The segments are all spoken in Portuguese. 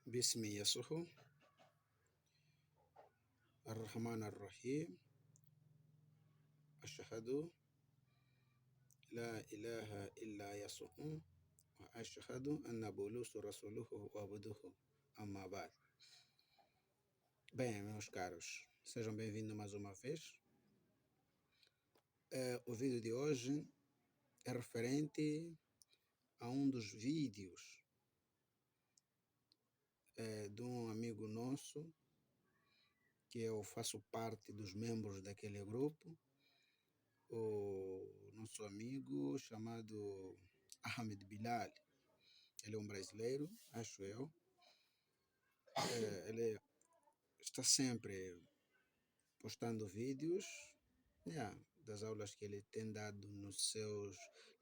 باسم يسوع الرحمن الرحيم أشهد لا إله إلا يسوع وأشهد أن بولس رسوله وعبده أما بعد. Bem, meus caros, sejam bem-vindos mais uma vez. O vídeo de hoje é referente a um dos vídeos de um amigo nosso, que eu faço parte dos membros daquele grupo, o nosso amigo chamado Ahmed Bilal. Ele é um brasileiro, acho eu. Ele está sempre postando vídeos das aulas que ele tem dado nas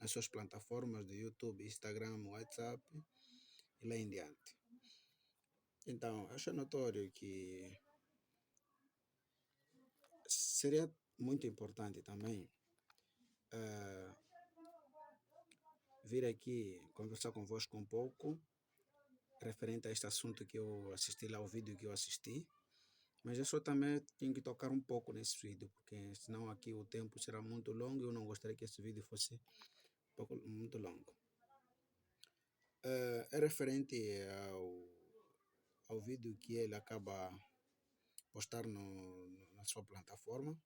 suas plataformas do YouTube, Instagram, WhatsApp e lá em diante. Então, acho notório que seria muito importante também vir aqui conversar convosco um pouco referente a este assunto que eu assisti lá, o vídeo que eu assisti. Mas eu só também tenho que tocar um pouco nesse vídeo, porque senão aqui o tempo será muito longo e eu não gostaria que esse vídeo fosse muito longo. É referente ao vídeo que ele acaba postar na sua plataforma.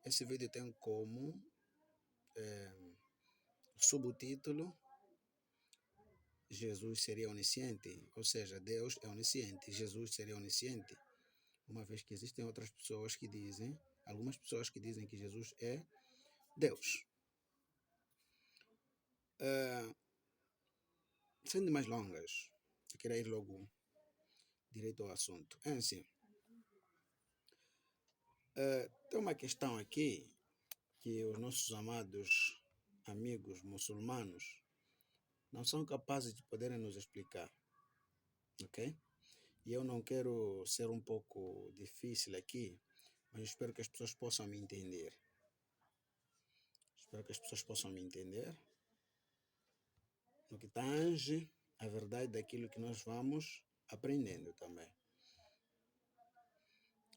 Esse vídeo tem como subtítulo Jesus seria onisciente, ou seja, Deus é onisciente, Jesus seria onisciente, uma vez que existem outras pessoas que dizem, algumas pessoas que dizem que Jesus é Deus. Sem mais longas, eu queria ir logo direito ao assunto. É assim, tem uma questão aqui que os nossos amados amigos muçulmanos não são capazes de poderem nos explicar, ok? E eu não quero ser um pouco difícil aqui, mas espero que as pessoas possam me entender. Espero que as pessoas possam me entender no que tange a verdade daquilo que nós vamos aprendendo também.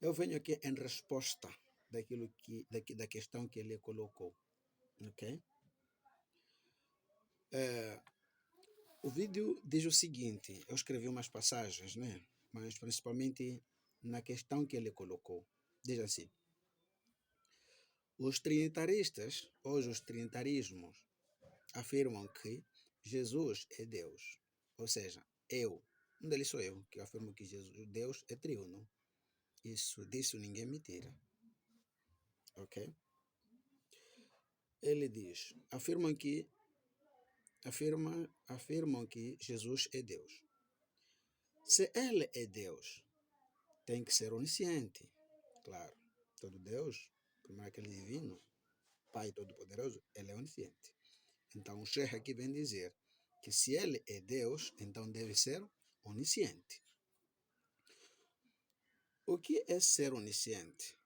Eu venho aqui em resposta da questão que ele colocou, ok? O vídeo diz o seguinte, eu escrevi umas passagens, né? Mas principalmente na questão que ele colocou. Diz assim, os trinitaristas, ou os trinitarismos, afirmam que Jesus é Deus. Ou seja, um deles sou eu, que afirmo que Deus é triuno. Disso ninguém me tira. Ok? Ele diz, afirmam que Jesus é Deus. Se ele é Deus, tem que ser onisciente. Claro, todo Deus, primeiro aquele divino, Pai Todo-Poderoso, ele é onisciente. Então o Sheikh aqui vem dizer que se ele é Deus, então deve ser onisciente. O que é ser onisciente?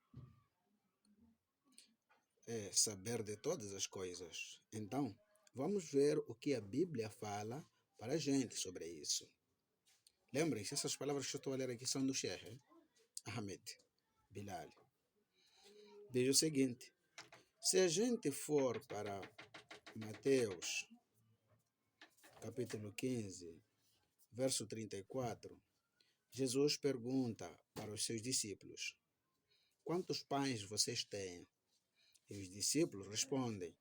É saber de todas as coisas. Então, vamos ver o que a Bíblia fala para a gente sobre isso. Lembrem-se, essas palavras que eu estou a ler aqui são do Sheikh Ahmed Bilal. Diz o seguinte, se a gente for para Mateus, capítulo 15, verso 34, Jesus pergunta para os seus discípulos, quantos pães vocês têm? E os discípulos respondem,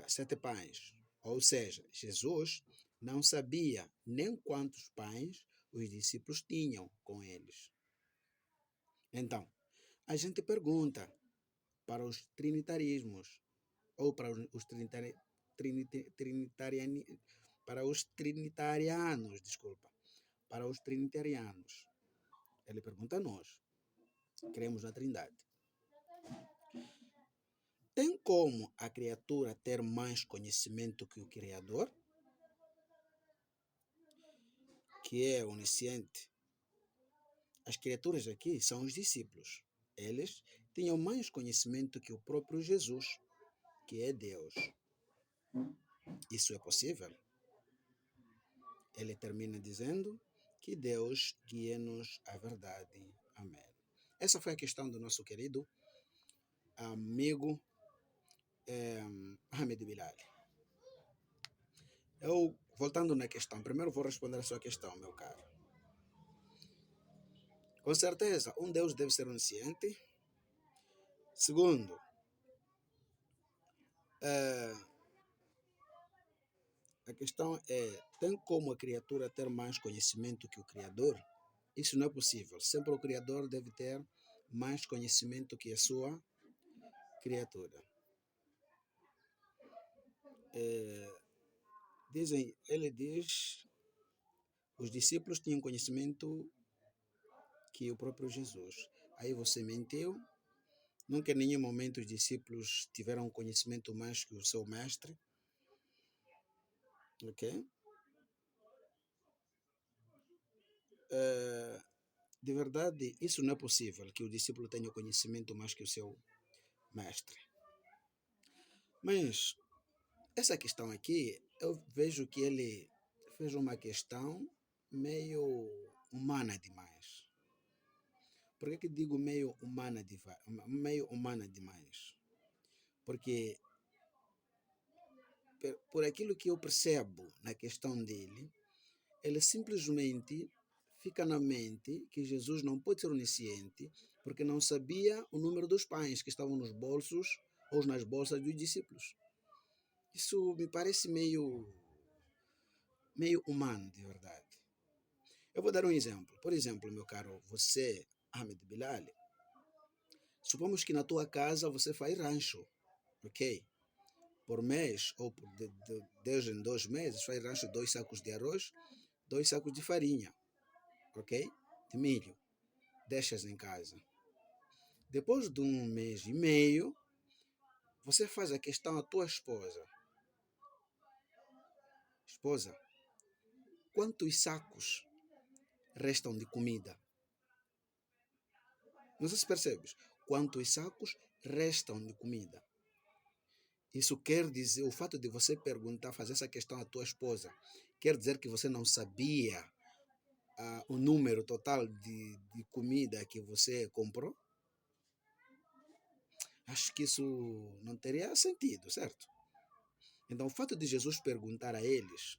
7 pães. Ou seja, Jesus não sabia nem quantos pães os discípulos tinham com eles. Então, a gente pergunta para os trinitarismos, ou para os trinitarianos, desculpa, para os trinitarianos. Ele pergunta a nós, cremos na Trindade. Tem como a criatura ter mais conhecimento que o Criador, que é onisciente? As criaturas aqui são os discípulos. Eles tinham mais conhecimento que o próprio Jesus, que é Deus. Isso é possível? Ele termina dizendo que Deus guie-nos à verdade. Amém. Essa foi a questão do nosso querido amigo Ahmed Bilal. Eu, voltando na questão, primeiro vou responder a sua questão, meu caro. Com certeza, um Deus deve ser onisciente. Segundo, a questão é, tem como a criatura ter mais conhecimento que o Criador? Isso não é possível. Sempre o Criador deve ter mais conhecimento que a sua criatura. Ele diz, os discípulos tinham conhecimento que o próprio Jesus. Aí você mentiu. Nunca em nenhum momento os discípulos tiveram conhecimento mais que o seu mestre. Ok? De verdade, isso não é possível, que o discípulo tenha conhecimento mais que o seu mestre. Mas essa questão aqui, eu vejo que ele fez uma questão meio humana demais. Por que digo meio humana demais? Porque por aquilo que eu percebo na questão dele, ele simplesmente fica na mente que Jesus não pode ser onisciente porque não sabia o número dos pães que estavam nos bolsos ou nas bolsas dos discípulos. Isso me parece meio humano, de verdade. Eu vou dar um exemplo. Por exemplo, meu caro, você, Ahmed Bilal, supomos que na tua casa você faz rancho, ok? Por mês ou por de 10 em 2 meses, faz rancho 2 sacos de arroz, 2 sacos de farinha, ok? De milho, deixas em casa. Depois de 1 mês e meio, você faz a questão à tua esposa. Esposa, quantos sacos restam de comida? Não sei se percebes. Quantos sacos restam de comida? Isso quer dizer, o fato de você perguntar, fazer essa questão à tua esposa, quer dizer que você não sabia o número total de comida que você comprou? Acho que isso não teria sentido, certo? Então, o fato de Jesus perguntar a eles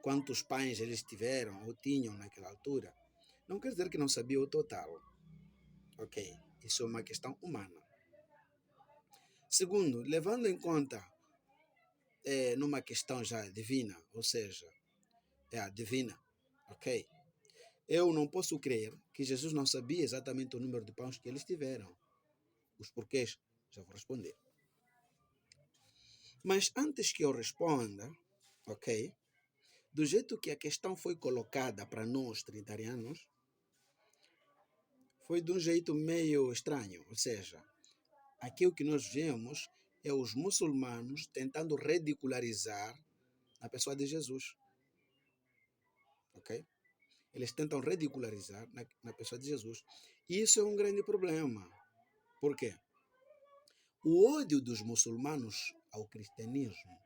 quantos pães eles tiveram ou tinham naquela altura, não quer dizer que não sabia o total. Ok, isso é uma questão humana. Segundo, levando em conta numa questão já divina, ou seja, é a divina, ok? Eu não posso crer que Jesus não sabia exatamente o número de pães que eles tiveram. Os porquês, já vou responder. Mas antes que eu responda, ok? Do jeito que a questão foi colocada para nós, trinitarianos, foi de um jeito meio estranho. Ou seja, aqui o que nós vemos é os muçulmanos tentando ridicularizar a pessoa de Jesus. Ok? Eles tentam ridicularizar na pessoa de Jesus. E isso é um grande problema. Por quê? O ódio dos muçulmanos ao cristianismo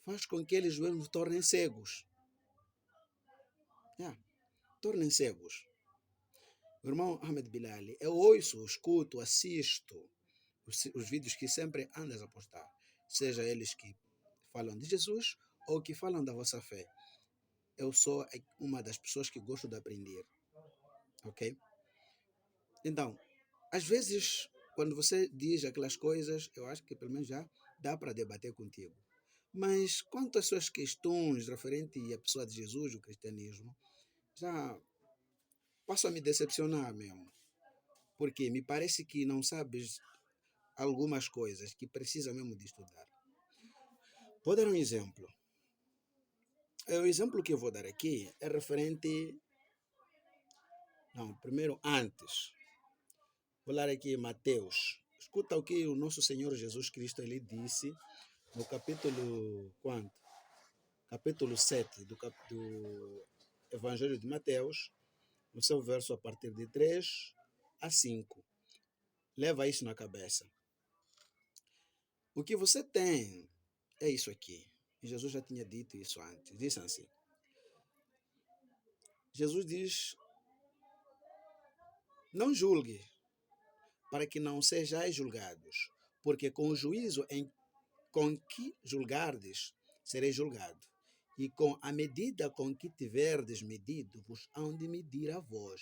faz com que eles mesmos tornem cegos. Tornem cegos. O irmão Ahmed Bilal, eu ouço, escuto, assisto os vídeos que sempre andas a postar. Seja eles que falam de Jesus ou que falam da vossa fé. Eu sou uma das pessoas que gosto de aprender. Ok? Então, às vezes, quando você diz aquelas coisas, eu acho que pelo menos já dá para debater contigo. Mas quanto às suas questões referentes à pessoa de Jesus, o cristianismo, já passo a me decepcionar mesmo. Porque me parece que não sabes algumas coisas que precisa mesmo de estudar. Vou dar um exemplo. O exemplo que eu vou dar aqui é referente. Não, primeiro antes. Vou ler aqui Mateus. Escuta o que o nosso Senhor Jesus Cristo ele disse no capítulo quanto? Capítulo 7 do Evangelho de Mateus, no seu verso a partir de 3 a 5. Leva isso na cabeça. O que você tem é isso aqui. E Jesus já tinha dito isso antes. Disse assim: Jesus diz, não julgue, para que não sejais julgados, porque com o juízo com que julgardes, sereis julgado. E com a medida com que tiverdes medido, vos hão de medir a vós.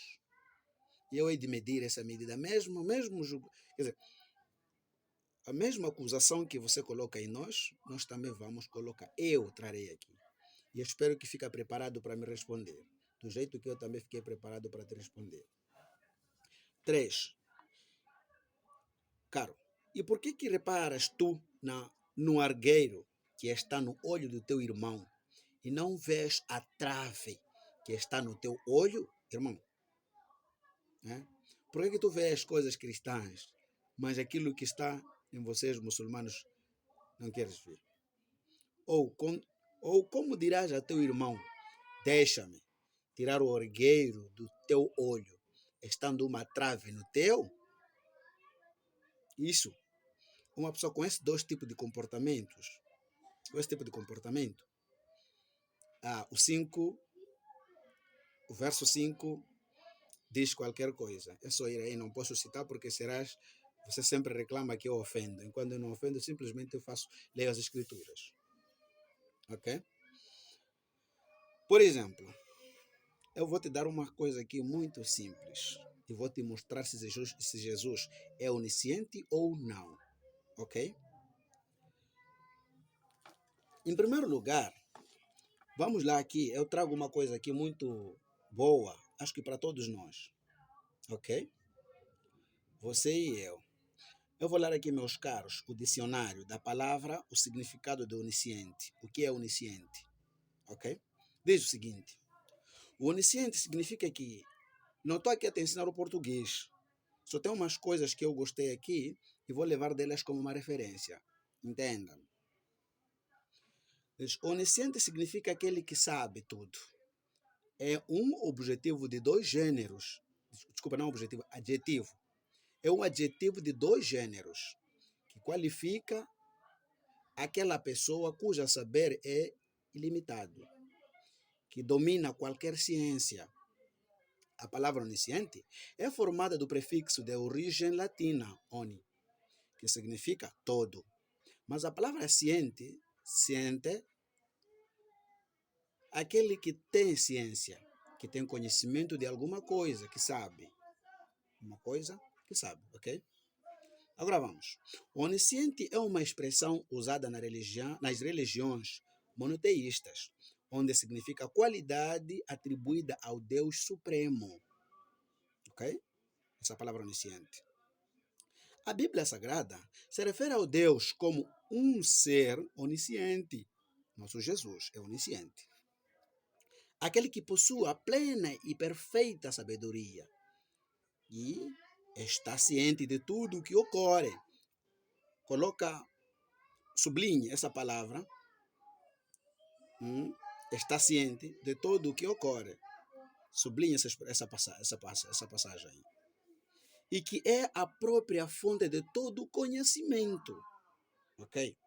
E eu hei de medir essa medida, quer dizer, a mesma acusação que você coloca em nós também vamos colocar. Eu trarei aqui. E espero que fique preparado para me responder, do jeito que eu também fiquei preparado para te responder. 3. Caro, e por que reparas tu no argueiro que está no olho do teu irmão e não vês a trave que está no teu olho, irmão? Por que tu vês coisas cristãs, mas aquilo que está em vocês, muçulmanos, não queres ver? Ou como dirás a teu irmão, deixa-me tirar o argueiro do teu olho, estando uma trave no teu? Isso. Uma pessoa com esses dois tipos de comportamentos, o verso 5 diz qualquer coisa. É só ir aí, não posso citar porque você sempre reclama que eu ofendo. Enquanto eu não ofendo, simplesmente leio as escrituras. Ok? Por exemplo, eu vou te dar uma coisa aqui muito simples e vou te mostrar se Jesus é onisciente ou não. Ok? Em primeiro lugar, vamos lá aqui, eu trago uma coisa aqui muito boa, acho que para todos nós. Ok? Você e eu. Eu vou ler aqui, meus caros, o dicionário da palavra, o significado de onisciente. O que é onisciente? Ok? Diz o seguinte. O onisciente significa que não estou aqui a te ensinar o português. Só tem umas coisas que eu gostei aqui e vou levar delas como uma referência. Entenda. Onisciente significa aquele que sabe tudo. É um objetivo de dois gêneros. Desculpa, não objetivo, adjetivo. É um adjetivo de dois gêneros que qualifica aquela pessoa cujo saber é ilimitado, que domina qualquer ciência. A palavra onisciente é formada do prefixo de origem latina, oni, que significa todo. Mas a palavra ciente, aquele que tem ciência, que tem conhecimento de alguma coisa, que sabe. Uma coisa que sabe, ok? Agora vamos. O onisciente é uma expressão usada nas religiões monoteístas, onde significa qualidade atribuída ao Deus Supremo. Ok? Essa palavra onisciente. A Bíblia Sagrada se refere ao Deus como um ser onisciente. Nosso Jesus é onisciente. Aquele que possui a plena e perfeita sabedoria e está ciente de tudo o que ocorre. Sublinhe essa palavra. Está ciente de tudo o que ocorre. Sublinhe essa passagem aí. E que é a própria fonte de todo conhecimento. Ok?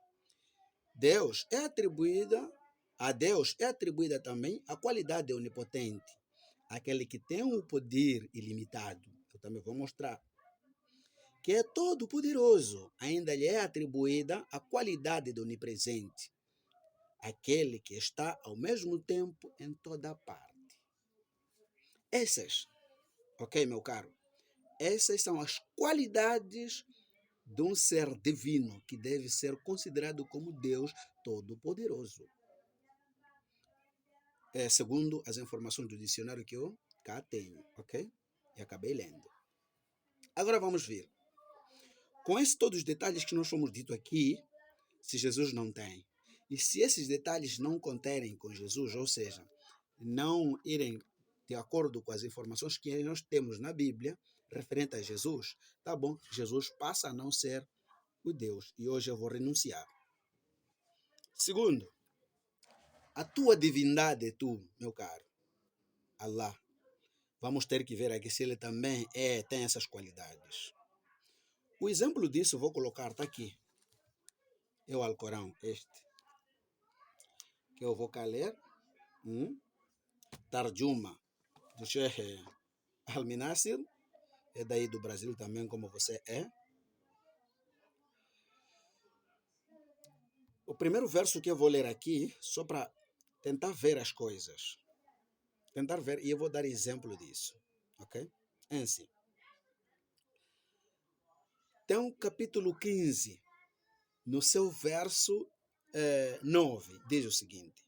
A Deus é atribuída também a qualidade onipotente. Aquele que tem um poder ilimitado. Eu também vou mostrar. Que é todo poderoso. Ainda lhe é atribuída a qualidade de onipresente. Aquele que está ao mesmo tempo em toda parte. Ok, meu caro? Essas são as qualidades de um ser divino que deve ser considerado como Deus Todo-Poderoso. Segundo as informações do dicionário que eu cá tenho, ok? E acabei lendo. Agora vamos ver. Com todos os detalhes que nós fomos dito aqui, se Jesus não tem. E se esses detalhes não conterem com Jesus, ou seja, não irem de acordo com as informações que nós temos na Bíblia, referente a Jesus, tá bom, Jesus passa a não ser o Deus. E hoje eu vou renunciar. Segundo, a tua divindade, tu, meu caro, Allah, vamos ter que ver aqui se ele também tem essas qualidades. O exemplo disso eu vou colocar, está aqui. É o Alcorão, que eu vou cá ler. Tarjuma. do Sheikh Al-Minasir, é daí do Brasil também, como você é. O primeiro verso que eu vou ler aqui, só para tentar ver as coisas. Tentar ver, e eu vou dar exemplo disso. Ok? É assim. Tem o capítulo 15, no seu verso 9, diz o seguinte: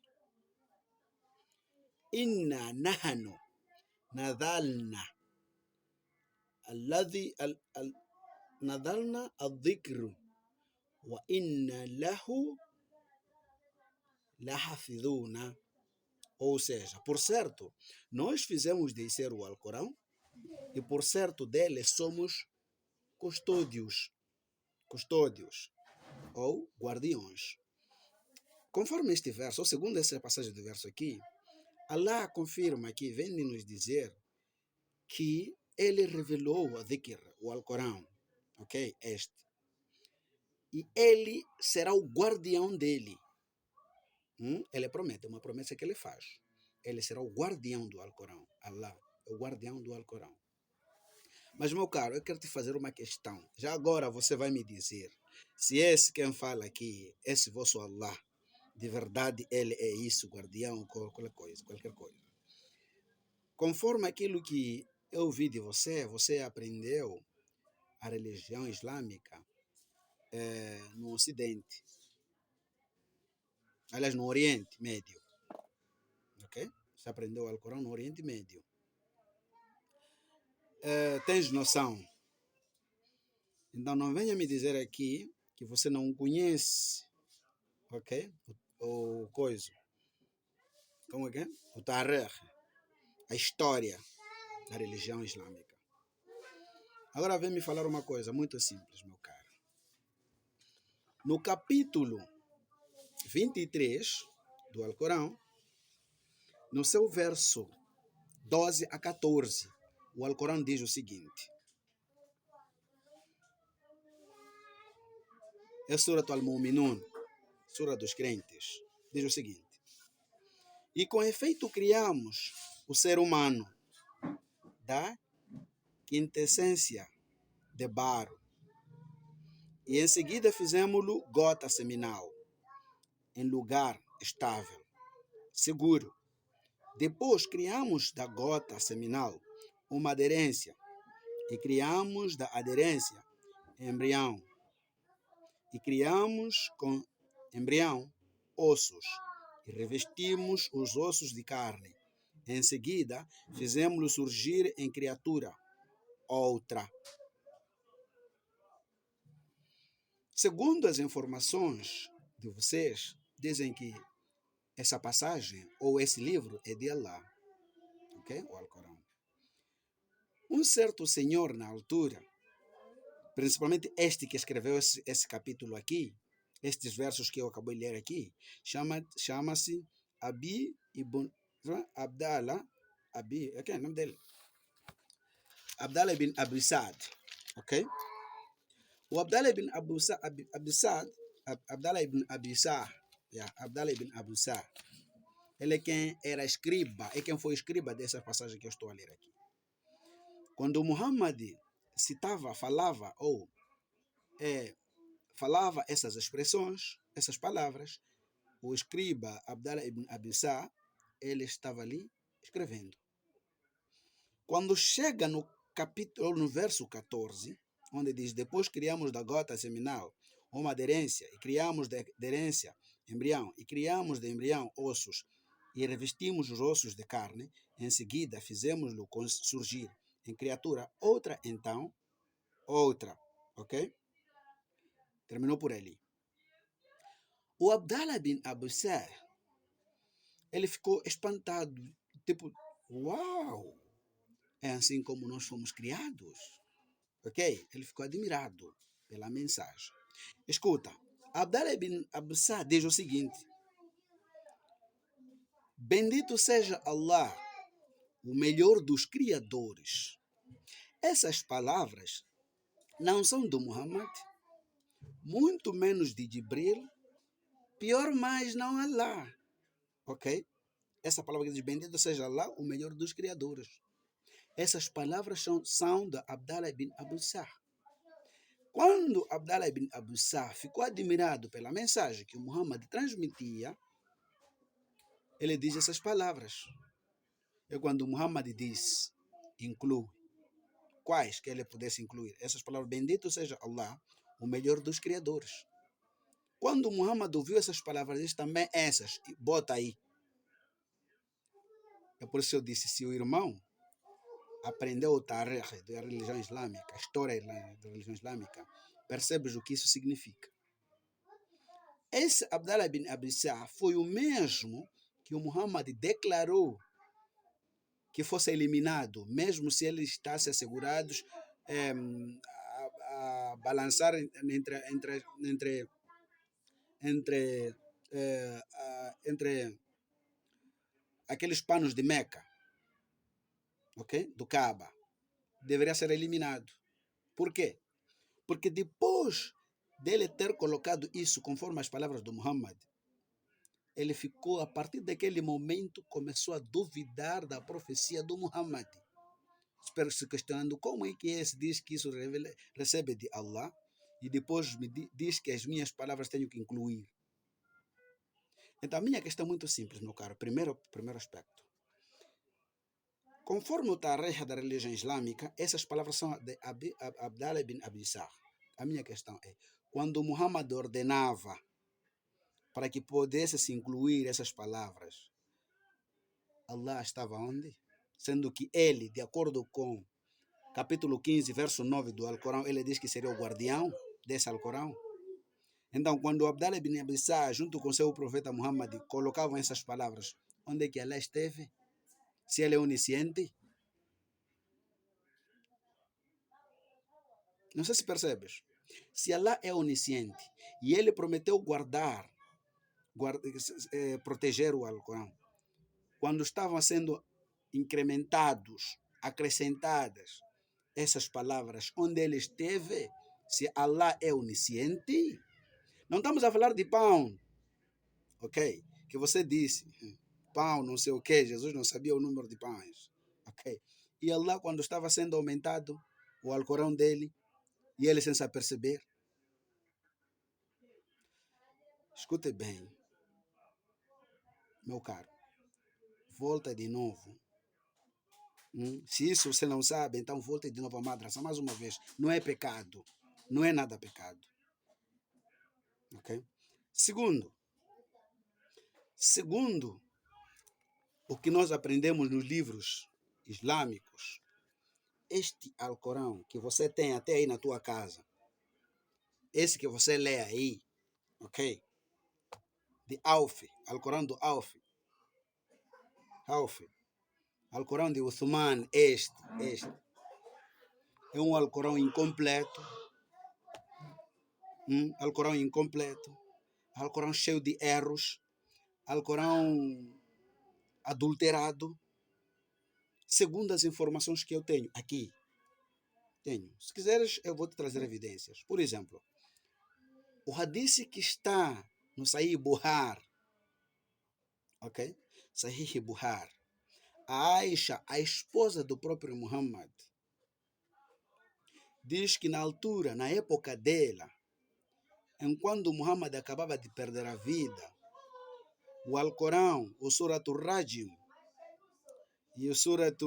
Inna nahnu nadalna alladhi nadalna al-dhikru wa inna lahu lahafidhuna. Ou seja, por certo, nós fizemos descer o Alcorão e por certo dele somos custódios ou guardiões. Conforme este verso, ou segundo essa passagem do verso aqui, Allah confirma que vem de nos dizer que ele revelou o dhikr, o Alcorão, ok? E ele será o guardião dele. Ele promete, uma promessa que ele faz. Ele será o guardião do Alcorão. Allah, o guardião do Alcorão. Mas, meu caro, eu quero te fazer uma questão. Já agora você vai me dizer se esse quem fala aqui, esse vosso Allah, de verdade ele é isso, guardião, qualquer coisa. Conforme aquilo que eu vi de você, você aprendeu a religião islâmica no Ocidente. Aliás, no Oriente Médio. Ok? Você aprendeu o Alcorão no Oriente Médio. Tens noção? Então não venha me dizer aqui que você não conhece, ok? O coisa. Como é que é? O Tarikh, a história da religião islâmica. Agora vem me falar uma coisa muito simples, meu caro. No capítulo 23 do Alcorão, no seu verso 12 a 14, o Alcorão diz o seguinte: é Surat Al-Mu'minun, Sura dos Crentes, diz o seguinte: e com efeito criamos o ser humano da quintessência de barro, e em seguida fizemos-lo gota seminal, em lugar estável, seguro. Depois criamos da gota seminal uma aderência, e criamos da aderência embrião, e criamos com embrião ossos, e revestimos os ossos de carne. Em seguida, fizemos-lo surgir em criatura outra. Segundo as informações de vocês, dizem que essa passagem ou esse livro é de Allah, ok? O Alcorão. Um certo senhor na altura, principalmente este que escreveu esse capítulo aqui, estes versos que eu acabei de ler aqui, chama-se Abi ibn Abdallah, é o nome dele? Abdallah ibn Abi Sa'd, ok? O Abdallah ibn Abi Sa'd, Abdallah ibn Abi Sa'd, Abdallah ibn Abi Sa'd, ele é quem era escriba, é quem foi escriba dessa passagem que eu estou a ler aqui. Quando Muhammad falava essas expressões, essas palavras, o escriba Abdallah ibn Abi Sa'd, ele estava ali escrevendo. Quando chega no verso 14, onde diz: depois criamos da gota seminal uma aderência, e criamos da aderência embrião, e criamos de embrião ossos, e revestimos os ossos de carne, em seguida fizemos-lo surgir em criatura outra, então, outra, ok? Terminou por ali. O Abdallah bin Abu Sa'd, ele ficou espantado, tipo, uau, é assim como nós fomos criados, ok? Ele ficou admirado pela mensagem. Escuta, Abdallah bin Abu Sa'd diz o seguinte: bendito seja Allah, o melhor dos criadores. Essas palavras não são do Muhammad, muito menos de Jibril, pior mais não Allah, ok? Essa palavra que diz bendito seja Allah, o melhor dos criadores. Essas palavras são de Abdallah ibn Abu Sah. Quando Abdallah ibn Abu Sah ficou admirado pela mensagem que o Muhammad transmitia, ele diz essas palavras. E quando o Muhammad diz, inclui, quais que ele pudesse incluir? Essas palavras, bendito seja Allah, o melhor dos criadores. Quando Muhammad ouviu essas palavras, diz também essas, bota aí. É por isso que eu disse, se o irmão aprendeu o tarikh da religião islâmica, a história da religião islâmica, percebes o que isso significa. Esse Abdallah ibn Abi Sa'd foi o mesmo que o Muhammad declarou que fosse eliminado, mesmo se eles estassem assegurados a balançar entre aqueles panos de Meca, ok? Do Kaaba, deveria ser eliminado. Por quê? Porque depois dele ter colocado isso conforme as palavras do Muhammad, ele ficou, a partir daquele momento, começou a duvidar da profecia do Muhammad, se questionando como é que esse diz que isso recebe de Allah e depois me diz que as minhas palavras tenho que incluir. Então a minha questão é muito simples, meu caro. Primeiro aspecto. Conforme o tarikh da religião islâmica, essas palavras são de Abdallah ibn Abi Sa'd. A minha questão é, quando Muhammad ordenava para que pudesse se incluir essas palavras, Allah estava onde? Sendo que ele, de acordo com capítulo 15, verso 9 do Alcorão, ele diz que seria o guardião desse Alcorão. Então, quando Abdallah ibn Abi Sa'd, junto com seu profeta Muhammad, colocavam essas palavras, onde é que Allah esteve? Se ele é onisciente? Não sei se percebes. Se Allah é onisciente e ele prometeu proteger o Alcorão, quando estavam sendo incrementados, acrescentadas essas palavras, onde ele esteve, se Allah é onisciente, não estamos a falar de pão, ok? Que você disse, pão, não sei o que, Jesus não sabia o número de pães, ok? E Allah, quando estava sendo aumentado o Alcorão dele, e ele sem se aperceber, escute bem, meu caro, volta de novo. Se isso você não sabe, então volta de novo a madraça mais uma vez. Não é pecado, não é nada pecado, ok? Segundo o que nós aprendemos nos livros islâmicos, este Alcorão que você tem até aí na tua casa, esse que você lê aí, ok? De Auf, Alcorão do Auf, Alcorão de Uthman, este, é um Alcorão incompleto, Alcorão cheio de erros, Alcorão adulterado, segundo as informações que eu tenho aqui. Se quiseres, eu vou te trazer evidências. Por exemplo, o hadith que está no Sahih Buhar, ok? Sahih Buhar. A Aisha, a esposa do próprio Muhammad, diz que na altura, na época dela, enquanto Muhammad acabava de perder a vida, o Alcorão, o Surat al-Rajim e o Surat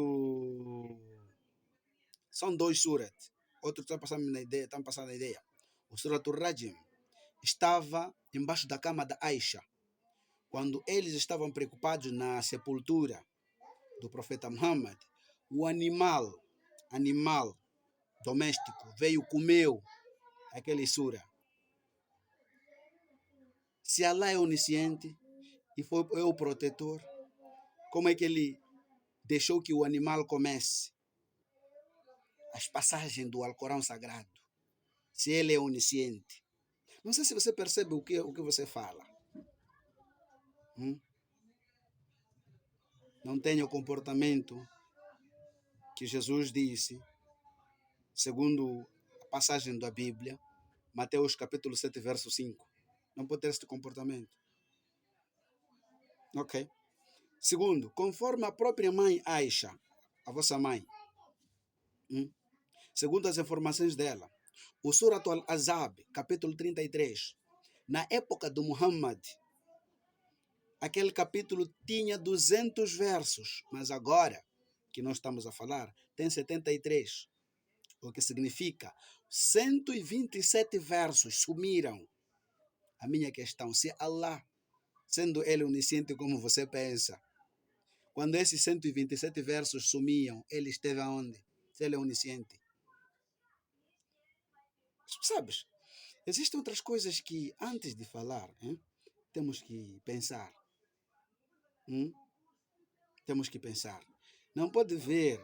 são dois surat. Outros estão passando a ideia. O Surat al-Rajim estava embaixo da cama da Aisha. Quando eles estavam preocupados na sepultura do profeta Muhammad, o animal doméstico veio, comeu aquele sura. Se Allah é onisciente e é o protetor, como é que ele deixou que o animal comesse as passagens do Alcorão Sagrado? Se ele é onisciente. Não sei se você percebe o que você fala. Não tenha o comportamento que Jesus disse, segundo a passagem da Bíblia, Mateus capítulo 7, verso 5. Não pode ter este comportamento. Ok? Segundo, conforme a própria mãe Aisha, a vossa mãe, hum, segundo as informações dela, o Surat al-Azab, capítulo 33, na época do Muhammad, aquele capítulo tinha 200 versos, mas agora que nós estamos a falar, tem 73, o que significa 127 versos sumiram. A minha questão, se Allah, sendo Ele onisciente como você pensa, quando esses 127 versos sumiam, Ele esteve aonde? Se Ele é onisciente. Sabes, existem outras coisas que, antes de falar, hein, temos que pensar. Hum? Temos que pensar. Não pode ver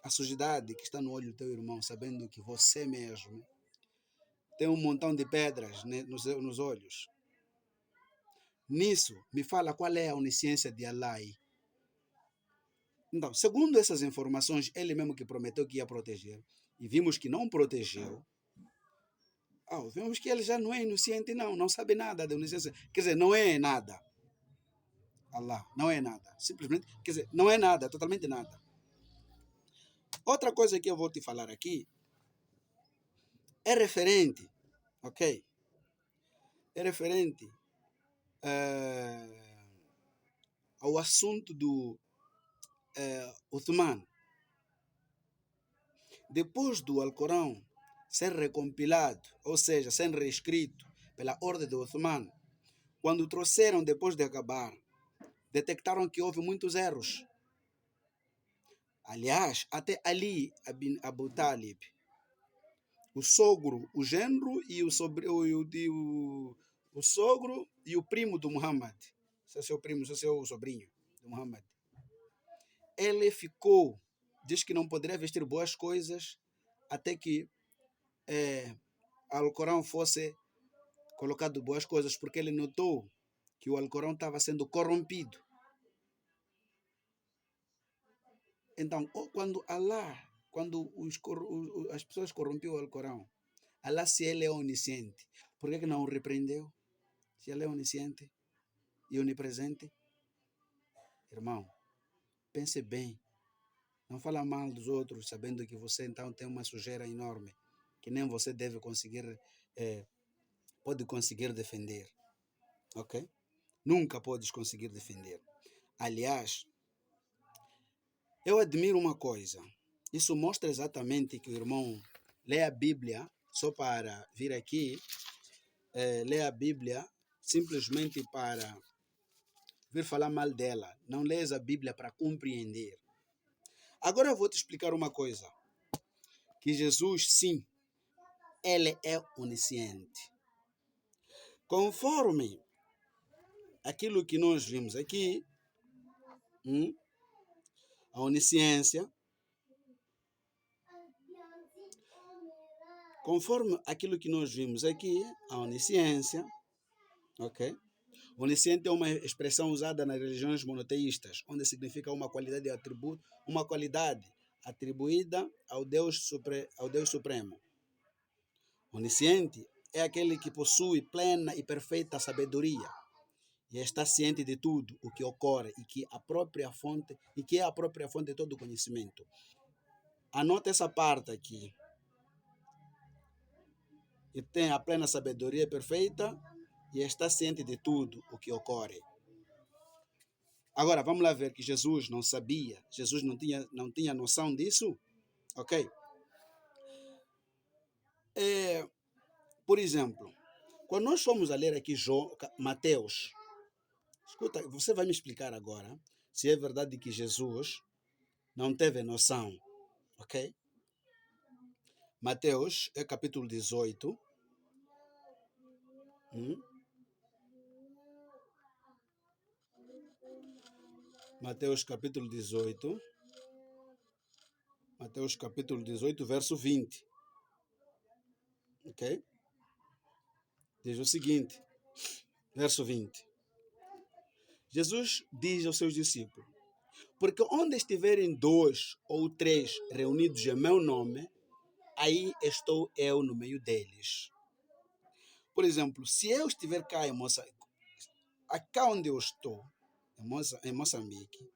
a sujidade que está no olho do teu irmão, sabendo que você mesmo tem um montão de pedras, né, nos olhos. Nisso, me fala qual é a onisciência de Allah aí. Então, segundo essas informações, ele mesmo que prometeu que ia proteger, e vimos que não protegeu, vimos que ele já não é inocente, não sabe nada da onisciência. Quer dizer, não é nada. Allah, não é nada. Simplesmente, quer dizer, não é nada, totalmente nada. Outra coisa que eu vou te falar aqui é referente, ok? É referente ao assunto do Uthman. Depois do Alcorão ser recompilado, ou seja, ser reescrito pela ordem de Uthman, quando trouxeram depois de acabar, detectaram que houve muitos erros. Aliás, até Ali ibn Abu Talib, o sogro, o genro e o sogro e o primo do Muhammad, seu primo, seu sobrinho do Muhammad, ele ficou, diz que não poderia vestir boas coisas até que o Alcorão fosse colocado boas coisas, porque ele notou que o Alcorão estava sendo corrompido. Então, quando as pessoas corrompiam o Alcorão, Allah, se ele é onisciente, por que não o repreendeu? Se ele é onisciente e onipresente? Irmão, pense bem. Não fala mal dos outros, sabendo que você então tem uma sujeira enorme, que nem você deve conseguir, pode conseguir defender. Ok? Nunca podes conseguir defender. Aliás, eu admiro uma coisa. Isso mostra exatamente que o irmão lê a Bíblia só para vir aqui, lê a Bíblia simplesmente para vir falar mal dela. Não lês a Bíblia para compreender. Agora eu vou te explicar uma coisa. Que Jesus, sim, ele é onisciente. Conforme aquilo que nós vimos aqui, a onisciência, conforme aquilo que nós vimos aqui, a onisciência, ok? Onisciente é uma expressão usada nas religiões monoteístas, onde significa uma qualidade atribuída ao Deus Supremo. Onisciente é aquele que possui plena e perfeita sabedoria e está ciente de tudo o que ocorre e que é a própria fonte de todo conhecimento. Anota essa parte aqui. E tem a plena sabedoria perfeita e está ciente de tudo o que ocorre. Agora, vamos lá ver que Jesus não sabia, Jesus não tinha noção disso, ok? Por exemplo, quando nós fomos a ler aqui Mateus, escuta, você vai me explicar agora se é verdade que Jesus não teve noção, ok? Mateus é capítulo 18. Mateus capítulo 18. Mateus capítulo 18, verso 20. Ok? Diz o seguinte, verso 20. Jesus diz aos seus discípulos: porque onde estiverem 2 ou 3 reunidos em meu nome, aí estou eu no meio deles. Por exemplo, se eu estiver cá em Moçambique, acá onde eu estou, em Moçambique,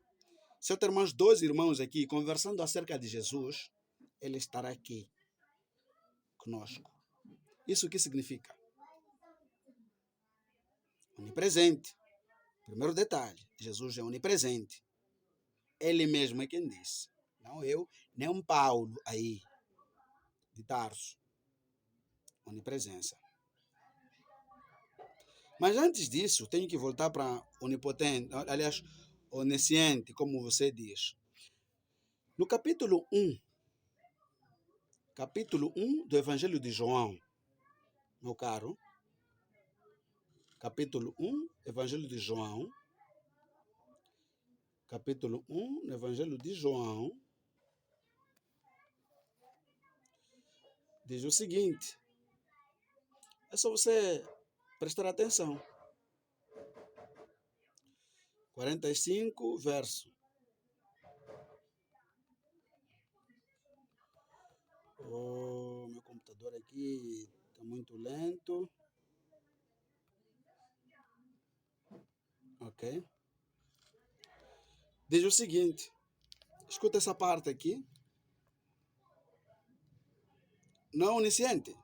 se eu ter mais 2 irmãos aqui conversando acerca de Jesus, Ele estará aqui conosco. Isso o que significa? Onipresente. Primeiro detalhe, Jesus é onipresente. Ele mesmo é quem disse. Não eu, nem um Paulo aí, de Tarso. Onipresença. Mas antes disso, tenho que voltar para onipotente, aliás, onisciente, como você diz. No capítulo 1 do Evangelho de João, meu caro, capítulo 1, Evangelho de João, capítulo 1, no Evangelho de João, diz o seguinte, é só você prestar atenção. 45, verso. Oh, meu computador aqui está muito lento. Ok. Diz o seguinte, escuta essa parte aqui. Não é onisciente.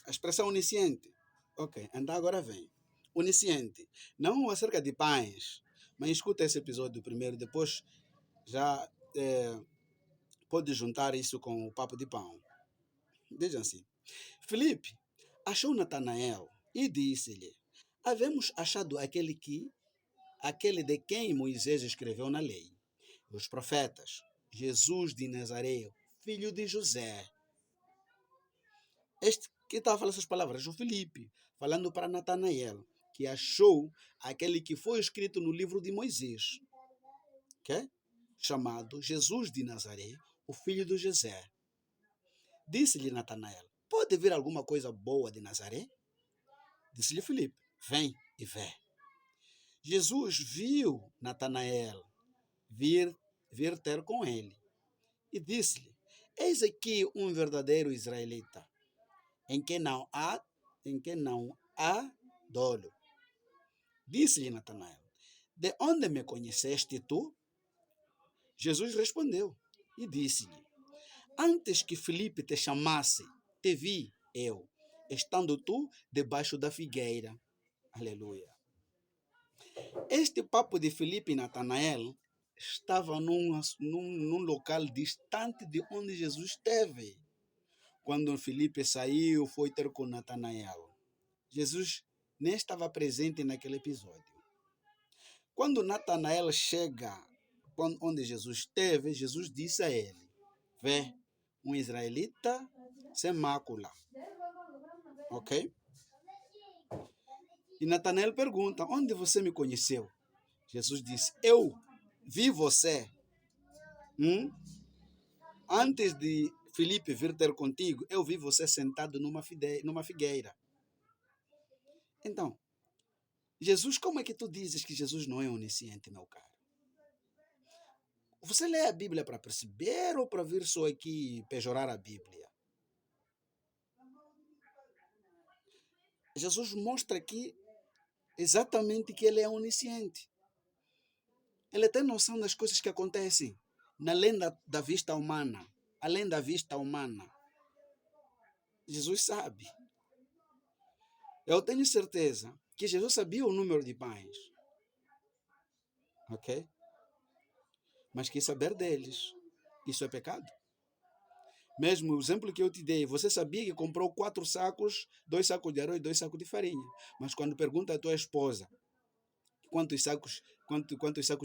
A expressão onisciente. Ok, então agora vem. Onisciente. Não acerca de pães, mas escuta esse episódio primeiro, depois já pode juntar isso com o papo de pão. Diz assim. Filipe achou Natanael e disse-lhe, havemos achado aquele de quem Moisés escreveu na lei, os profetas, Jesus de Nazaré, filho de José. Este que estava falando essas palavras, o Filipe, falando para Natanael, que achou aquele que foi escrito no livro de Moisés, okay? Chamado Jesus de Nazaré, o filho de José. Disse-lhe Natanael, pode vir alguma coisa boa de Nazaré? Disse-lhe Filipe, vem e vê. Jesus viu Natanael vir ter com ele e disse-lhe, eis aqui um verdadeiro israelita, em que não há dolo. Disse-lhe Natanael, de onde me conheceste tu? Jesus respondeu e disse-lhe, antes que Filipe te chamasse, te vi eu, estando tu debaixo da figueira. Aleluia. Este papo de Filipe e Natanael estava num local distante de onde Jesus esteve. Quando Filipe saiu, foi ter com Natanael. Jesus nem estava presente naquele episódio. Quando Natanael chega onde Jesus esteve, Jesus disse a ele, vê, um israelita sem mácula. Ok? E Natanael pergunta, onde você me conheceu? Jesus disse, eu vi você. Antes de Filipe vir ter contigo, eu vi você sentado numa figueira. Então, Jesus, como é que tu dizes que Jesus não é onisciente, meu caro? Você lê a Bíblia para perceber ou para vir só aqui pejorar a Bíblia? Jesus mostra aqui exatamente que ele é onisciente. Ele tem noção das coisas que acontecem além da vista humana. Além da vista humana. Jesus sabe. Eu tenho certeza que Jesus sabia o número de pães. Ok? Mas quis saber deles. Isso é pecado? Mesmo o exemplo que eu te dei, você sabia que comprou 4 sacos, 2 sacos de arroz e 2 sacos de farinha. Mas quando pergunta à tua esposa quantos sacos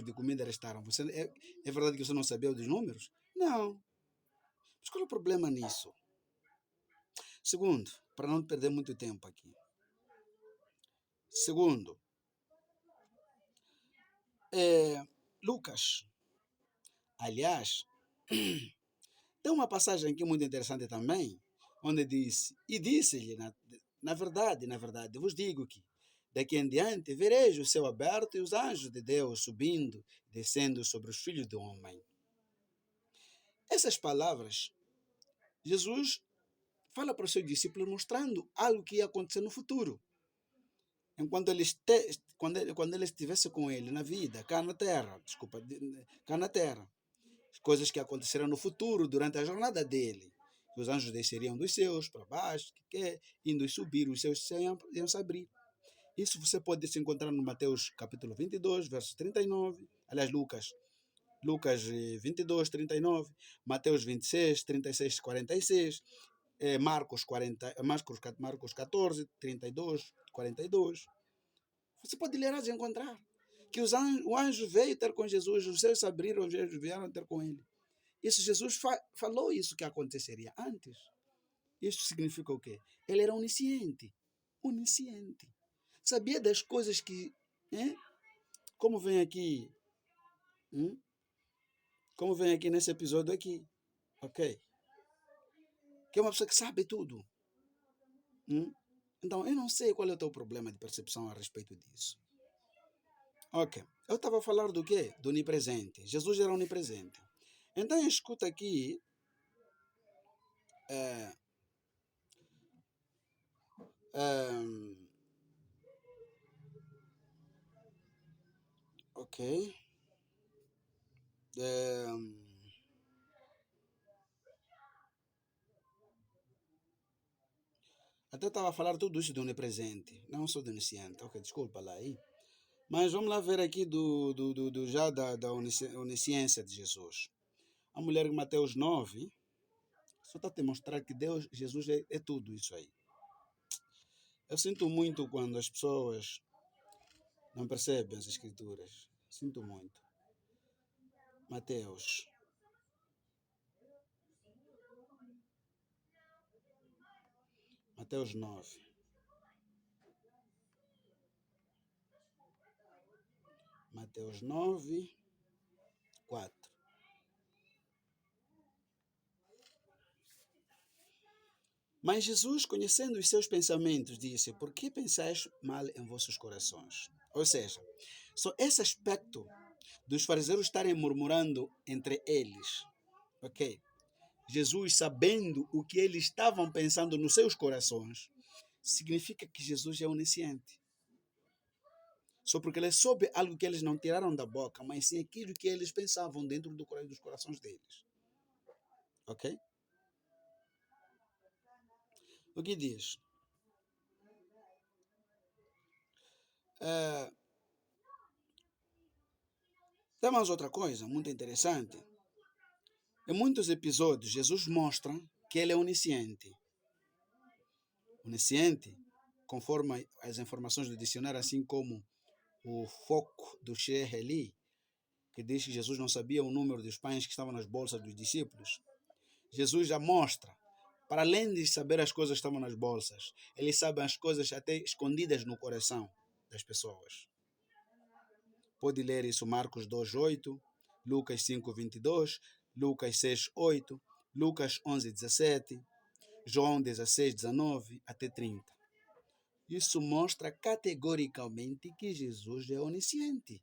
de comida restaram, é verdade que você não sabia dos números? Não. Mas qual é o problema nisso? Segundo, para não perder muito tempo aqui. Segundo, Lucas. Aliás, tem uma passagem aqui muito interessante também, onde diz, e disse-lhe, na verdade, vos digo que daqui em diante vereis o céu aberto e os anjos de Deus subindo e descendo sobre os filhos do homem. Essas palavras, Jesus fala para os seus discípulos mostrando algo que ia acontecer no futuro. Enquanto quando ele estivesse com ele na vida, cá na terra, coisas que acontecerão no futuro, durante a jornada dele. Os anjos desceriam dos céus para baixo, indo e subir, os céus iam se abrir. Isso você pode se encontrar no Mateus capítulo 22, verso 39. Aliás, Lucas 22, 39. Mateus 26, 36, 46. Marcos 14, 32, 42. Você pode ler e encontrar que o anjo veio ter com Jesus, os céus se abriram, os anjos vieram ter com ele. Isso Jesus falou isso que aconteceria antes. Isso significa o quê? Ele era onisciente. Onisciente. Sabia das coisas que... Como vem aqui... Como vem aqui nesse episódio aqui. Ok? Que é uma pessoa que sabe tudo. Então, eu não sei qual é o teu problema de percepção a respeito disso. Ok. Eu estava a falar do quê? Do onipresente. Jesus era onipresente. Então, escuta aqui... ok. Até estava a falar tudo isso do onipresente. Não sou do onisciente. Ok, desculpa lá aí. Mas vamos lá ver aqui já da onisciência de Jesus. A mulher em Mateus 9 só está a te mostrar que Jesus é tudo isso aí. Eu sinto muito quando as pessoas não percebem as escrituras. Sinto muito. Mateus 9. Mateus 9, 4. Mas Jesus, conhecendo os seus pensamentos, disse: por que pensais mal em vossos corações? Ou seja, só esse aspecto dos fariseus estarem murmurando entre eles, ok? Jesus, sabendo o que eles estavam pensando nos seus corações, significa que Jesus é onisciente. Só porque ele soube algo que eles não tiraram da boca, mas sim aquilo que eles pensavam dentro dos corações deles. Ok? O que diz? Tem mais outra coisa muito interessante. Em muitos episódios, Jesus mostra que ele é onisciente. Onisciente, conforme as informações do dicionário, assim como o foco do Sheikh Ali, que diz que Jesus não sabia o número dos pães que estavam nas bolsas dos discípulos. Jesus já mostra, para além de saber as coisas que estavam nas bolsas, ele sabe as coisas até escondidas no coração das pessoas. Pode ler isso Marcos 2:8, Lucas 5:22, Lucas 6:8, Lucas 11:17, João 16:19 até 30. Isso mostra categoricamente que Jesus é onisciente.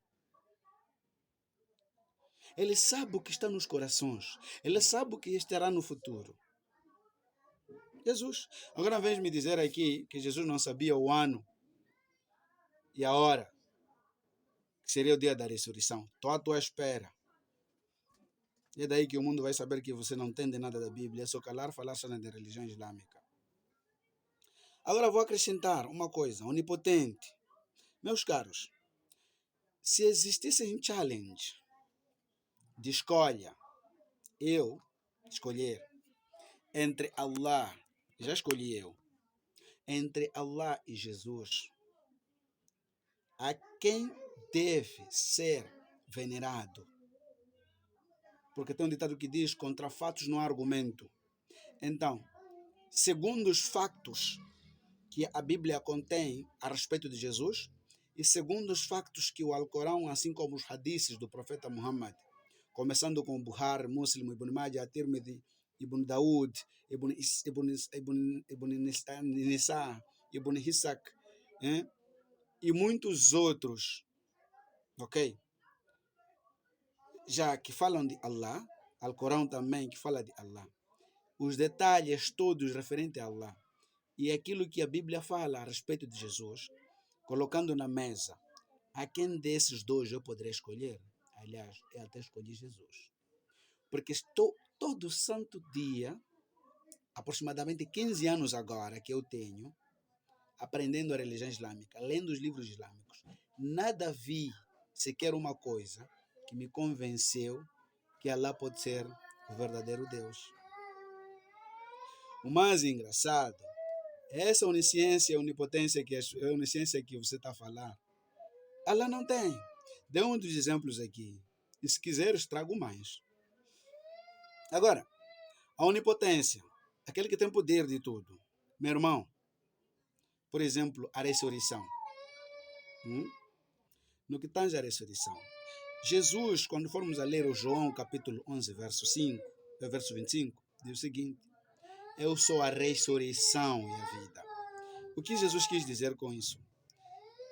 Ele sabe o que está nos corações. Ele sabe o que estará no futuro. Jesus. Agora vem me dizer aqui que Jesus não sabia o ano e a hora que seria o dia da ressurreição. Estou à tua espera. E é daí que o mundo vai saber que você não entende nada da Bíblia. É só calar, falar só da religião islâmica. Agora vou acrescentar uma coisa. Onipotente. Meus caros, se existisse um challenge de escolha, eu escolher entre Allah, já escolhi eu, entre Allah e Jesus, a quem deve ser venerado? Porque tem um ditado que diz: contra fatos não há argumento. Então, segundo os factos que a Bíblia contém a respeito de Jesus, e segundo os factos que o Alcorão, assim como os hadiths do profeta Muhammad, começando com Buhari, Muslim, Ibn Majah, Tirmidhi, Ibn Daud, Ibn Nisa, Ibn Hisak, e muitos outros, ok? Já que falam de Allah, Alcorão também que fala de Allah. Os detalhes todos referentes a Allah e aquilo que a Bíblia fala a respeito de Jesus, colocando na mesa, a quem desses dois eu poderia escolher? Aliás, eu até escolhi Jesus. porque estou todo santo dia, aproximadamente 15 anos agora que eu tenho, aprendendo a religião islâmica, lendo os livros islâmicos. Nada vi sequer uma coisa que me convenceu que Allah pode ser o verdadeiro Deus. O mais engraçado é essa onisciência, onipotência a onisciência que você está a falar. Allah não tem. Dê um dos exemplos aqui. E se quiseres, trago mais. Agora, a onipotência, aquele que tem poder de tudo. Meu irmão, por exemplo, a ressurreição. No que tange a ressurreição. Jesus, quando formos a ler o João capítulo 11, verso 25, diz o seguinte: eu sou a ressurreição e a vida. O que Jesus quis dizer com isso?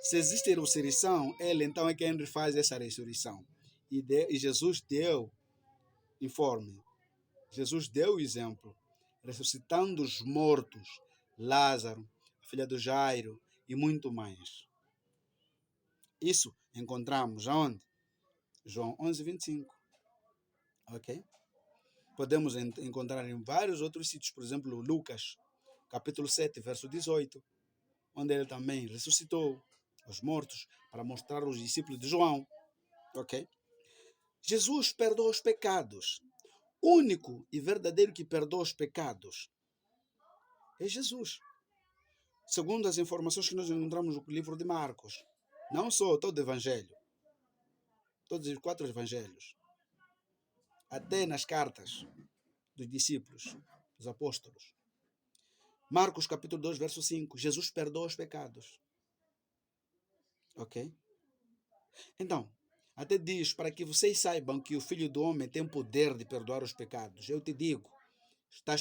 Se existe ressurreição, ele então é quem faz essa ressurreição. E Jesus deu informe. Jesus deu o exemplo, ressuscitando os mortos, Lázaro, a filha do Jairo e muito mais. Isso encontramos aonde? João 11, 25. Ok? Podemos encontrar em vários outros sítios, por exemplo, Lucas, capítulo 7, verso 18, onde ele também ressuscitou os mortos para mostrar aos discípulos de João. Ok? Jesus perdoa os pecados. Único e verdadeiro que perdoa os pecados é Jesus. Segundo as informações que nós encontramos no livro de Marcos. Não só todo o evangelho. Todos os 4 evangelhos. Até nas cartas dos discípulos, dos apóstolos. Marcos capítulo 2, verso 5. Jesus perdoa os pecados. Ok? Então, até diz para que vocês saibam que o Filho do Homem tem poder de perdoar os pecados. Eu te digo, são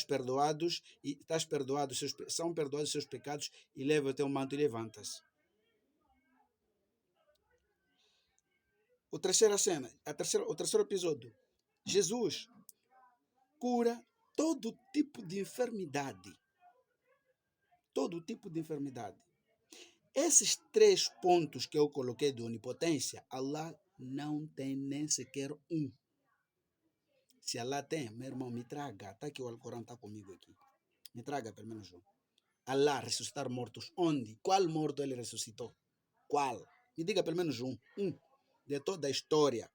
perdoados os seus pecados e leva o teu manto e levanta-se. O terceiro episódio. Jesus cura todo tipo de enfermidade. Todo tipo de enfermidade. Esses 3 pontos que eu coloquei de onipotência, Allah não tem nem sequer um. Se Allah tem, meu irmão, me traga. Está aqui o Alcorão, está comigo aqui. Me traga pelo menos um. Allah ressuscitar mortos. Onde? Qual morto ele ressuscitou? Qual? Me diga pelo menos um. De toda a história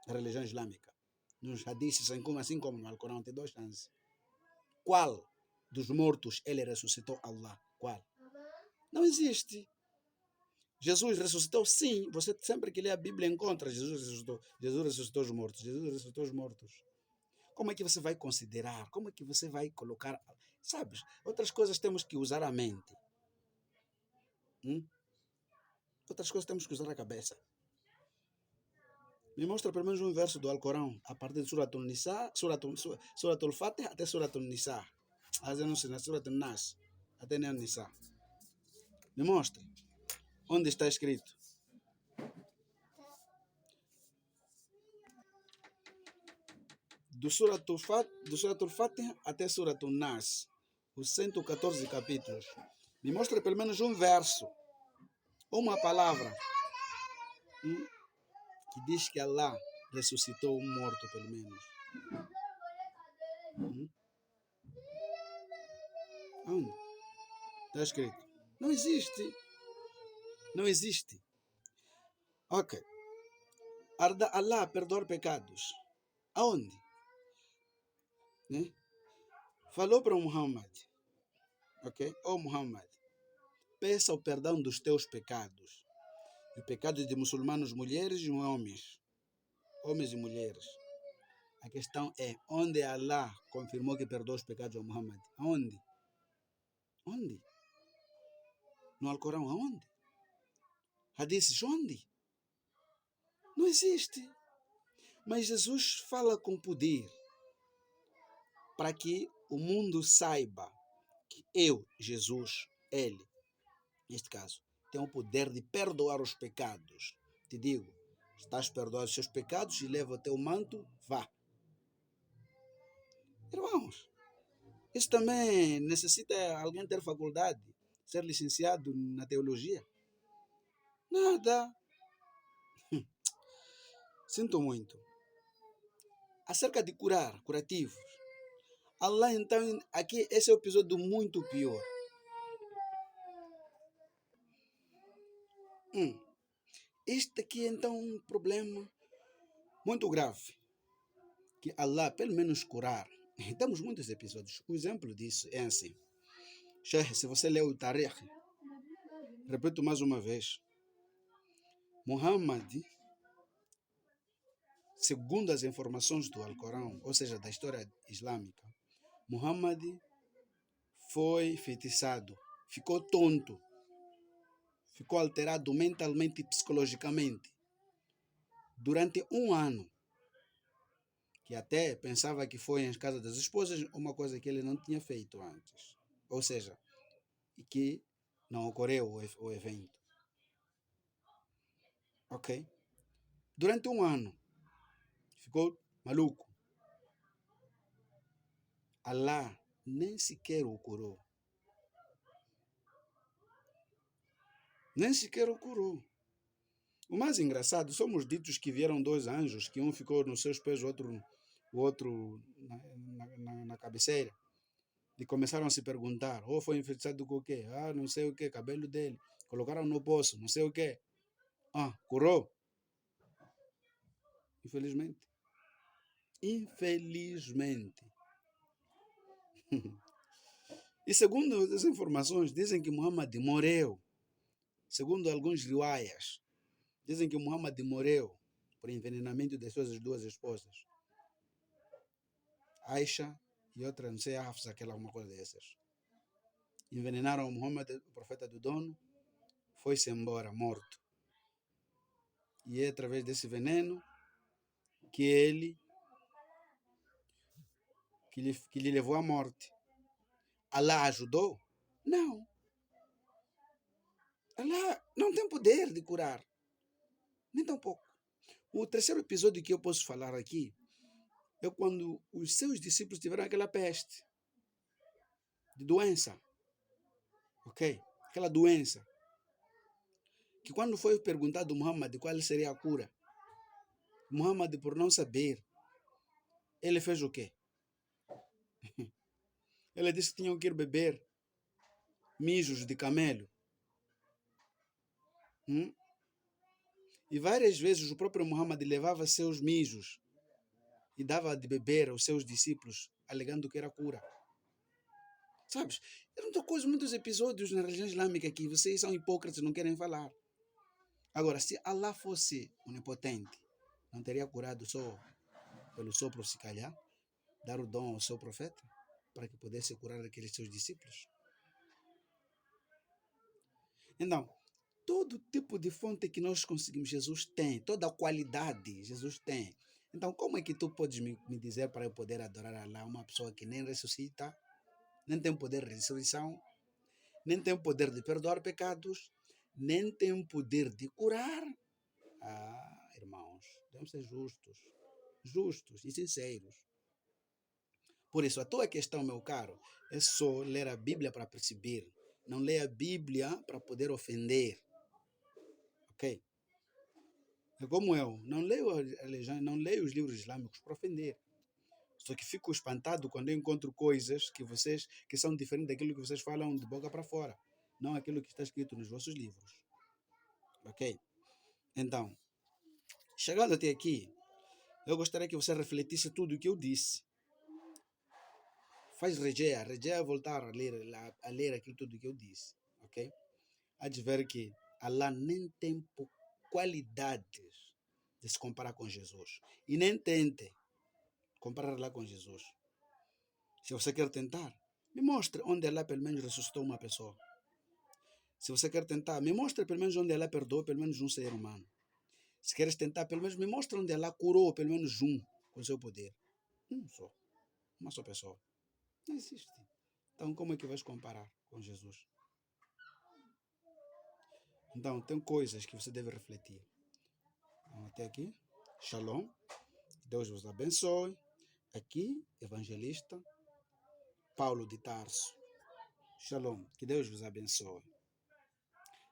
da religião islâmica. Nos hadiths, assim como no Alcorão, tem 2 chances. Qual dos mortos ele ressuscitou? Allah? Qual? Não existe. Jesus ressuscitou? Sim. Você sempre que lê a Bíblia encontra Jesus ressuscitou. Jesus ressuscitou os mortos. Jesus ressuscitou os mortos. Como é que você vai considerar? Como é que você vai colocar? Sabes? Outras coisas temos que usar a mente. Outras coisas temos que usar a cabeça. Me mostra pelo menos um verso do Alcorão, a partir de Surat al-Nisa, Surat al-Fatih até Surat al-Nisa. Surat al-Nas, até al-Nisa. Me mostra. Onde está escrito? Do Surat al-Fatih até Surat al-Nas. Os 114 capítulos. Me mostra pelo menos um verso. Uma palavra. Que diz que Allah ressuscitou um morto, pelo menos. Onde? Está escrito. Não existe. Não existe. Ok. Allah perdoar pecados. Aonde? Né? Falou para Muhammad. Ok? Muhammad, peça o perdão dos teus pecados. E o pecado de muçulmanos, mulheres e homens. Homens e mulheres. A questão é, onde Allah confirmou que perdoou os pecados a Muhammad? Aonde? Onde? No Alcorão, aonde? Hadiths, onde? Não existe. Mas Jesus fala com poder para que o mundo saiba que eu, Jesus, ele, neste caso, tenho o poder de perdoar os pecados. Te digo, estás perdoado os seus pecados e leva o teu manto, vá. Irmãos, isso também necessita alguém ter faculdade, ser licenciado na teologia? Nada. Sinto muito. acerca de curativos. Allah, então, aqui, esse é um episódio muito pior. Este aqui, então, é um problema muito grave. Que Allah, pelo menos, curar. Temos muitos episódios. O exemplo disso é assim. Sheikh, se você leu o Tariq, repito mais uma vez, Muhammad, segundo as informações do Alcorão, ou seja, da história islâmica, Muhammad foi feitiçado, ficou tonto, ficou alterado mentalmente e psicologicamente durante um ano, que até pensava que foi em casa das esposas, uma coisa que ele não tinha feito antes, ou seja, e que não ocorreu o evento. Ok? Durante um ano, ficou maluco. Allah nem sequer o curou. Nem sequer o curou. O mais engraçado, somos ditos que vieram dois anjos, que um ficou nos seus pés, o outro na cabeceira. E começaram a se perguntar, ou foi infectado com o quê? Ah, não sei o quê, cabelo dele. Colocaram no poço, não sei o quê. Ah, curou. Infelizmente. Infelizmente. E segundo as informações, dizem que Muhammad morreu. Segundo alguns riwayas, dizem que Muhammad morreu por envenenamento de suas duas esposas. Aisha e outra, não sei, Hafsa, aquela uma coisa dessas. Envenenaram Muhammad, o profeta do dono, foi-se embora, morto. E é através desse veneno que que lhe levou à morte. Allah ajudou? Não. Allah não tem poder de curar. Nem tão pouco. O terceiro episódio que eu posso falar aqui é quando os seus discípulos tiveram aquela peste de doença. Ok? Aquela doença. Que quando foi perguntado a Muhammad qual seria a cura, Muhammad, por não saber, ele fez o quê? Ele disse que tinham que ir beber mijos de camelo. E várias vezes o próprio Muhammad levava seus mijos e dava de beber aos seus discípulos, alegando que era cura. Sabes? Eram muitos episódios na religião islâmica que vocês são hipócritas e não querem falar. Agora, se Allah fosse onipotente, não teria curado só pelo sopro, se calhar, dar o dom ao seu profeta, para que pudesse curar aqueles seus discípulos. Então, todo tipo de fonte que nós conseguimos, Jesus tem. Toda a qualidade, Jesus tem. Então, como é que tu podes me dizer para eu poder adorar Allah, uma pessoa que nem ressuscita, nem tem poder de ressurreição, nem tem poder de perdoar pecados, nem tem poder de curar? Ah, irmãos, devemos ser justos e sinceros. Por isso, a tua questão, meu caro, é só ler a Bíblia para perceber. Não leia a Bíblia para poder ofender. Ok? É como eu, não leio a religião, não leio os livros islâmicos para ofender. Só que fico espantado quando eu encontro coisas que são diferentes daquilo que vocês falam de boca para fora, não aquilo que está escrito nos vossos livros. Ok? Então, chegando até aqui, eu gostaria que você refletisse tudo o que eu disse. Faz rejeia voltar a ler aquilo tudo que eu disse. Ok? Há de ver que Allah nem tem qualidades de se comparar com Jesus. E nem tente comparar lá com Jesus. Se você quer tentar, me mostre onde Allah pelo menos ressuscitou uma pessoa. Se você quer tentar, me mostre pelo menos onde Allah perdoou pelo menos um ser humano. Se queres tentar, pelo menos me mostre onde Allah curou pelo menos um com seu poder. Um só. Uma só pessoa. Não existe. Então como é que vais comparar com Jesus? Então tem coisas que você deve refletir. Vamos até aqui. Shalom. Deus vos abençoe. Aqui, evangelista Paulo de Tarso. Shalom. Que Deus vos abençoe.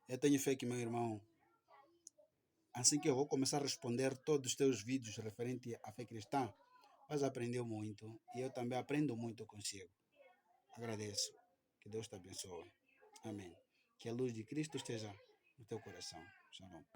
Eu tenho fé que, meu irmão, assim que eu vou começar a responder todos os teus vídeos referentes à fé cristã, mas aprendeu muito e eu também aprendo muito consigo. Agradeço. Que Deus te abençoe. Amém. Que a luz de Cristo esteja no teu coração. Shalom.